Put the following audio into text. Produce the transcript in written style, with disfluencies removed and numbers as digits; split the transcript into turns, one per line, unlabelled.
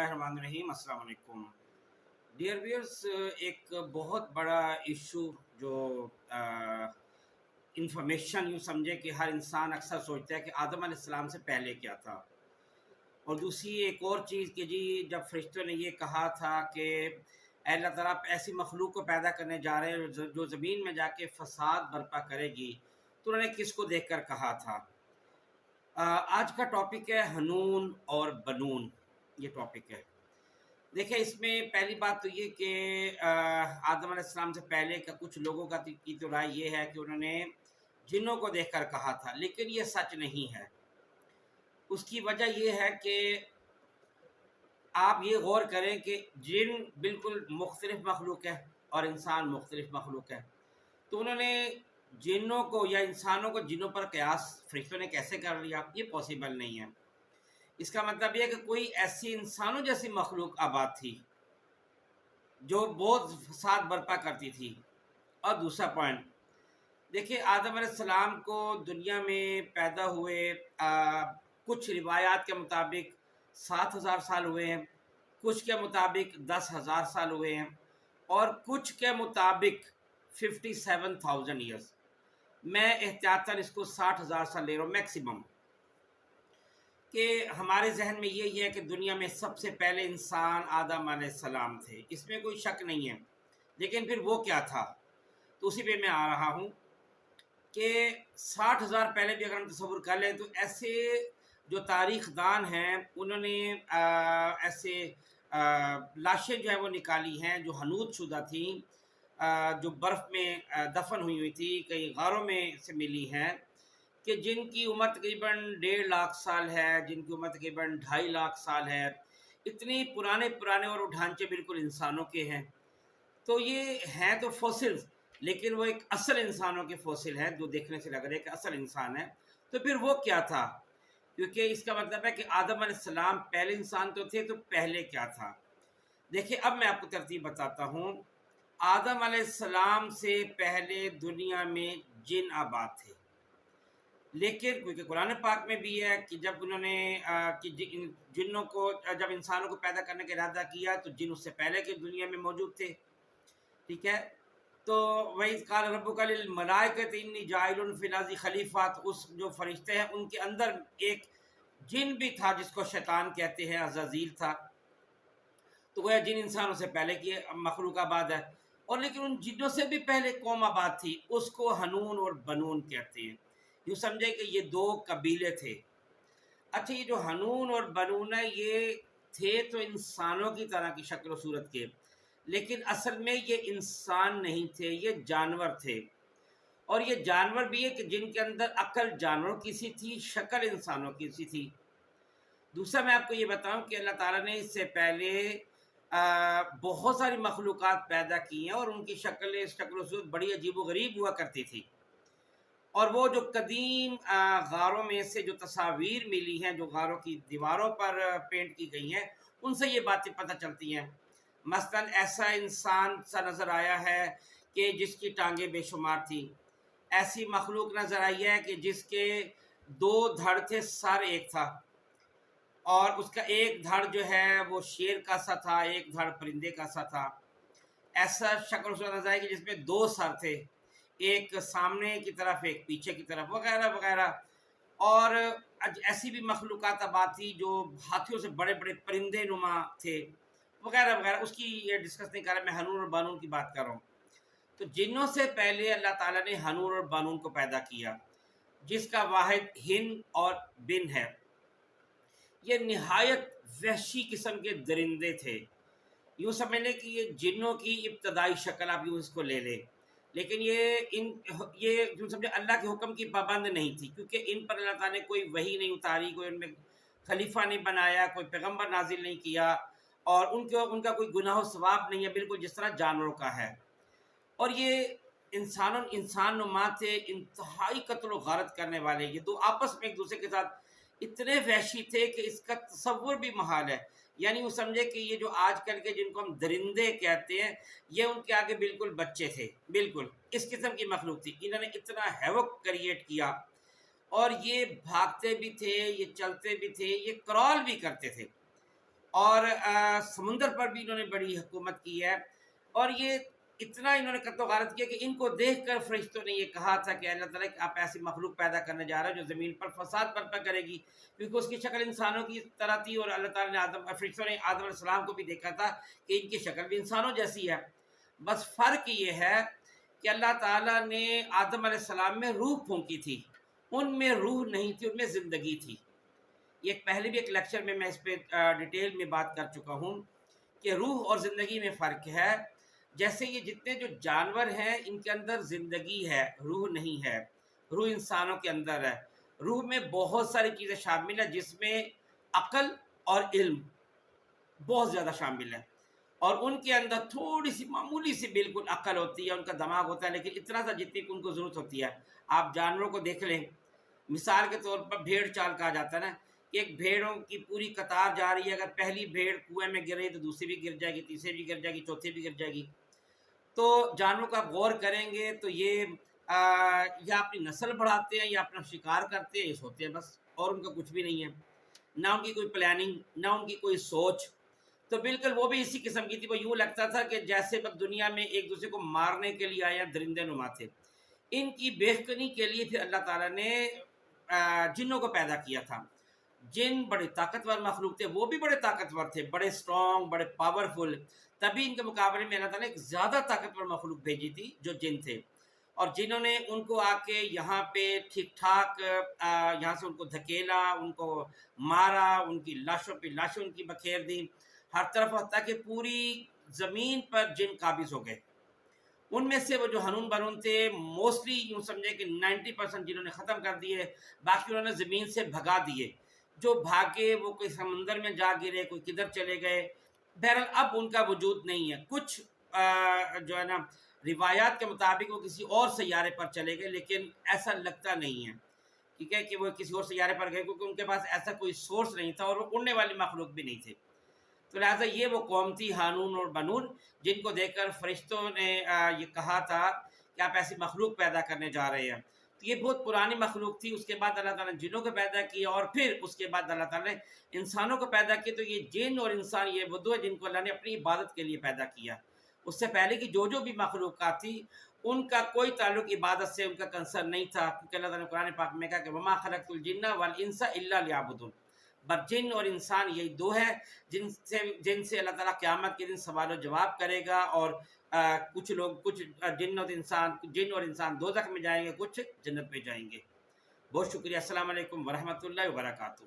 बिस्मिल्लाहिर्रहमानिर्रहीम। अस्सलाम वालेकुम डियर व्यूअर्स। एक बहुत बड़ा इशू जो इंफॉर्मेशन यूँ समझे कि हर इंसान अक्सर सोचता है कि आदम अलैहिस्सलाम से पहले क्या था। और दूसरी एक और चीज़ कि जी जब फरिश्तों ने ये कहा था कि अल्लाह ताला आप ऐसी मखलूक को पैदा करने जा रहे हैं जो ज़मीन में जाके फसाद बर्पा करेगी, तो उन्होंने किसको देखकर कहा था। आज का टॉपिक है हनून और बनून। ये टॉपिक है। देखिए, इसमें पहली बात तो ये कि आदम अलैहिस्सलाम से पहले का कुछ लोगों की तो राय ये है कि उन्होंने जिन्नों को देखकर कहा था, लेकिन ये सच नहीं है। उसकी वजह ये है कि आप ये गौर करें कि जिन बिल्कुल मुख्तलिफ मखलूक है और इंसान मुख्तलिफ मखलूक है, तो उन्होंने जिन्नों को या इंसानों को जिन्नों पर कयास फरिश्तों ने कैसे कर लिया, ये पॉसिबल नहीं है। इसका मतलब ये है कि कोई ऐसी इंसानों जैसी मखलूक आबाद थी जो बहुत फसाद बर्पा करती थी। और दूसरा पॉइंट देखिए, आदम अलैहिस्सलाम को दुनिया में पैदा हुए कुछ रिवायात के मुताबिक 7,000 साल हुए हैं, कुछ के मुताबिक 10,000 साल हुए हैं, और कुछ के मुताबिक 57,000 ईयर्स। मैं एहतियातन इसको 60,000 साल ले रहा हूँ मैक्सिमम। कि हमारे जहन में यही है कि दुनिया में सबसे पहले इंसान आदम अलैहिस्सलाम थे, इसमें कोई शक नहीं है। लेकिन फिर वो क्या था, तो उसी पे मैं आ रहा हूँ कि 60,000 पहले भी अगर हम तस्वुर कर लें तो ऐसे जो तारीख दान हैं उन्होंने ऐसे लाशें जो है वो निकाली हैं जो हनूद शुदा थी, जो बर्फ़ में दफन हुई थी, कई गारों में से मिली हैं, कि जिनकी उम्र तकरीबन 1.5 लाख साल है, जिनकी उम्र तकरीबन 2.5 लाख साल है। इतनी पुराने पुराने और वो ढांचे बिल्कुल इंसानों के हैं। तो ये हैं तो फॉसिल्स, लेकिन वो एक असल इंसानों के फॉसिल हैं जो देखने से लग रहे हैं कि असल इंसान है। तो फिर वो क्या था, क्योंकि इसका मतलब है कि आदम अलैहिस्सलाम पहले इंसान तो थे, तो पहले क्या था। देखिए, अब मैं आपको तरतीब बताता हूँ। आदम अलैहिस्सलाम से पहले दुनिया में जिन आबाद थे, लेकिन क्योंकि कुरान पाक में भी है कि जब उन्होंने कि जिन्नों को जब इंसानों को पैदा करने का इरादा किया तो जिन उससे पहले की दुनिया में मौजूद थे। ठीक है, तो वही काल रब्बुका लिल मलाइकति इन्नी जाइलुन फिल अर्ज़ि खलीफा, तो उस जो फरिश्ते हैं उनके अंदर एक जिन भी था जिसको शैतान कहते हैं, अज़ाज़ील था। तो वह जिन इंसानों से पहले की मखलूक आबाद है, और लेकिन उन जिनों से भी पहले कौम आबाद थी, उसको हनून और बनून कहते हैं। यूँ समझे कि ये दो कबीले थे। अच्छा, ये जो हनून और बनून है, ये थे तो इंसानों की तरह की शक्ल और सूरत के, लेकिन असल में ये इंसान नहीं थे, ये जानवर थे। और ये जानवर भी है कि जिनके अंदर अक्ल जानवरों की सी थी, शक्ल इंसानों की सी थी। दूसरा मैं आपको ये बताऊं कि अल्लाह ताला ने इससे पहले बहुत सारी मखलूक़ात पैदा की हैं, और उनकी शक्ल सूरत बड़ी अजीब व गरीब हुआ करती थी। और वो जो कदीम गारों में से जो तस्वीर मिली हैं, जो गारों की दीवारों पर पेंट की गई हैं, उनसे ये बातें पता चलती हैं। मसलन ऐसा इंसान सा नज़र आया है कि जिसकी टांगें बेशुमार थी। ऐसी मखलूक नज़र आई है कि जिसके 2 धड़ थे, सर एक था, और उसका एक धड़ जो है वो शेर का सा था, एक धड़ परिंदे का सा था। ऐसा शक्ल सूरत नज़र आई कि जिसमें 2 सर थे, एक सामने की तरफ एक पीछे की तरफ, वगैरह वगैरह। और ऐसी भी मखलूक़ात आबाद थी जो हाथियों से बड़े बड़े परिंदे नुमा थे, वगैरह वगैरह। उसकी ये डिस्कस नहीं कर रहा, मैं हनून और बानून की बात कर रहा हूँ। तो जिन्नों से पहले अल्लाह ताला ने हनून और बानून को पैदा किया, जिसका वाहिद हिन और बिन है। ये निहायत वहशी किस्म के दरिंदे थे। यूँ समझ लें कि ये जिन्नों की इब्तदाई शक्ल आप यूँ इसको ले लें। लेकिन ये यूँ समझे अल्लाह के हुक्म की पाबंद नहीं थी, क्योंकि इन पर अल्लाह ताला ने कोई वही नहीं उतारी, कोई उनमें खलीफा नहीं बनाया, कोई पैगम्बर नाजिल नहीं किया, और उनका कोई गुनाह सवाब नहीं है, बिल्कुल जिस तरह जानवरों का है। और ये इंसान नुमा थे, इंतहाई कत्ल व गारत करने वाले। ये दो आपस में एक दूसरे के साथ इतने वहशी थे कि इसका तसव्वुर भी महाल है। यानी वो समझे कि ये जो आजकल के जिनको हम दरिंदे कहते हैं, ये उनके आगे बिल्कुल बच्चे थे, बिल्कुल इस किस्म की मखलूक थी। इन्होंने इतना हैवक क्रिएट किया, और ये भागते भी थे, ये चलते भी थे, ये क्रॉल भी करते थे। اور سمندر پر بھی انہوں نے بڑی حکومت کی ہے، اور یہ اتنا انہوں نے قتل و غارت کیا کہ ان کو دیکھ کر فرشتوں نے یہ کہا تھا کہ اللہ تعالیٰ کہ آپ ایسی مخلوق پیدا کرنے جا رہے ہیں جو زمین پر فساد برپا کرے گی، کیونکہ اس کی شکل انسانوں کی طرح تھی، اور اللہ تعالیٰ نے فرشتوں نے آدم علیہ السلام کو بھی دیکھا تھا کہ ان کی شکل بھی انسانوں جیسی ہے، بس فرق یہ ہے کہ اللہ تعالیٰ نے آدم علیہ السلام میں روح پھونکی تھی، ان میں روح نہیں تھی، ان میں زندگی تھی۔ یہ پہلے بھی ایک لیکچر میں اس پہ ڈیٹیل میں بات کر چکا ہوں کہ روح اور زندگی میں فرق ہے۔ جیسے یہ جتنے جو جانور ہیں ان کے اندر زندگی ہے، روح نہیں ہے، روح انسانوں کے اندر ہے، روح میں بہت ساری چیزیں شامل ہیں جس میں عقل اور علم بہت زیادہ شامل ہے، اور ان کے اندر تھوڑی سی معمولی سی بالکل عقل ہوتی ہے، ان کا دماغ ہوتا ہے، لیکن اتنا سا جتنی ان کو ضرورت ہوتی ہے۔ آپ جانوروں کو دیکھ لیں، مثال کے طور پر بھیڑ چال کہا جاتا ہے نا، کہ ایک بھیڑوں کی پوری قطار جا رہی ہے، اگر پہلی بھیڑ کنویں میں گر رہی تو دوسری بھی گر جائے گی، تیسری بھی گر جائے گی، چوتھی بھی گر جائے گی۔ تو جانوروں کا غور کریں گے تو یہ یا اپنی نسل بڑھاتے ہیں یا اپنا شکار کرتے ہیں، یہ سوتے ہیں بس، اور ان کا کچھ بھی نہیں ہے، نہ ان کی کوئی پلاننگ، نہ ان کی کوئی سوچ۔ تو بالکل وہ بھی اسی قسم کی تھی، وہ یوں لگتا تھا کہ جیسے بس دنیا میں ایک دوسرے کو مارنے کے لیے آیا، درندے نما تھے۔ ان کی بےخبری کے لیے پھر اللہ تعالیٰ نے جنوں کو پیدا کیا تھا۔ جن بڑے طاقتور مخلوق تھے، وہ بھی بڑے طاقتور تھے، بڑے اسٹرانگ، بڑے پاورفل، تبھی ان کے مقابلے میں اللہ تعالیٰ نے ایک زیادہ طاقتور مخلوق بھیجی تھی جو جن تھے، اور جنہوں نے ان کو آ کے یہاں پہ ٹھیک ٹھاک یہاں سے ان کو دھکیلا، ان کو مارا، ان کی لاشوں پہ لاشوں ان کی بکھیر دی ہر طرف، حتیٰ کہ پوری زمین پر جن قابض ہو گئے۔ ان میں سے وہ جو ہنون بنون تھے موسٹلی یوں سمجھے کہ 90% جنہوں نے ختم کر دیے، باقی انہوں نے زمین سے بھگا دیے، جو بھاگے وہ کوئی سمندر میں جا گرے، کوئی کدھر چلے گئے، بہرحال اب ان کا وجود نہیں ہے۔ کچھ جو ہے نا روایات کے مطابق وہ کسی اور سیارے پر چلے گئے، لیکن ایسا لگتا نہیں ہے، ٹھیک ہے، کہ وہ کسی اور سیارے پر گئے، کیونکہ ان کے پاس ایسا کوئی سورس نہیں تھا، اور وہ اڑنے والی مخلوق بھی نہیں تھے۔ تو لہٰذا یہ وہ قوم تھی ہانون اور بنون، جن کو دیکھ کر فرشتوں نے یہ کہا تھا کہ آپ ایسی مخلوق پیدا کرنے جا رہے ہیں۔ تو یہ بہت پرانی مخلوق تھی، اس کے بعد اللہ تعالیٰ نے جنوں کو پیدا کیا، اور پھر اس کے بعد اللہ تعالیٰ نے انسانوں کو پیدا کیا۔ تو یہ جن اور انسان یہ وہ دو ہے جن کو اللہ نے اپنی عبادت کے لیے پیدا کیا۔ اس سے پہلے کی جو بھی مخلوقات تھی ان کا کوئی تعلق عبادت سے، ان کا کنسرن نہیں تھا، کیونکہ اللہ تعالیٰ نے قرآن پاک میں کہا کہ وما خلقت الجن والانس الا لیعبدون، بس جن اور انسان یہی دو ہے جن سے اللہ تعالیٰ قیامت کے دن سوال و جواب کرے گا، اور کچھ لوگ، کچھ جن اور انسان دوزخ میں جائیں گے، کچھ جنت میں جائیں گے۔ بہت شکریہ، السلام علیکم ورحمۃ اللہ وبرکاتہ۔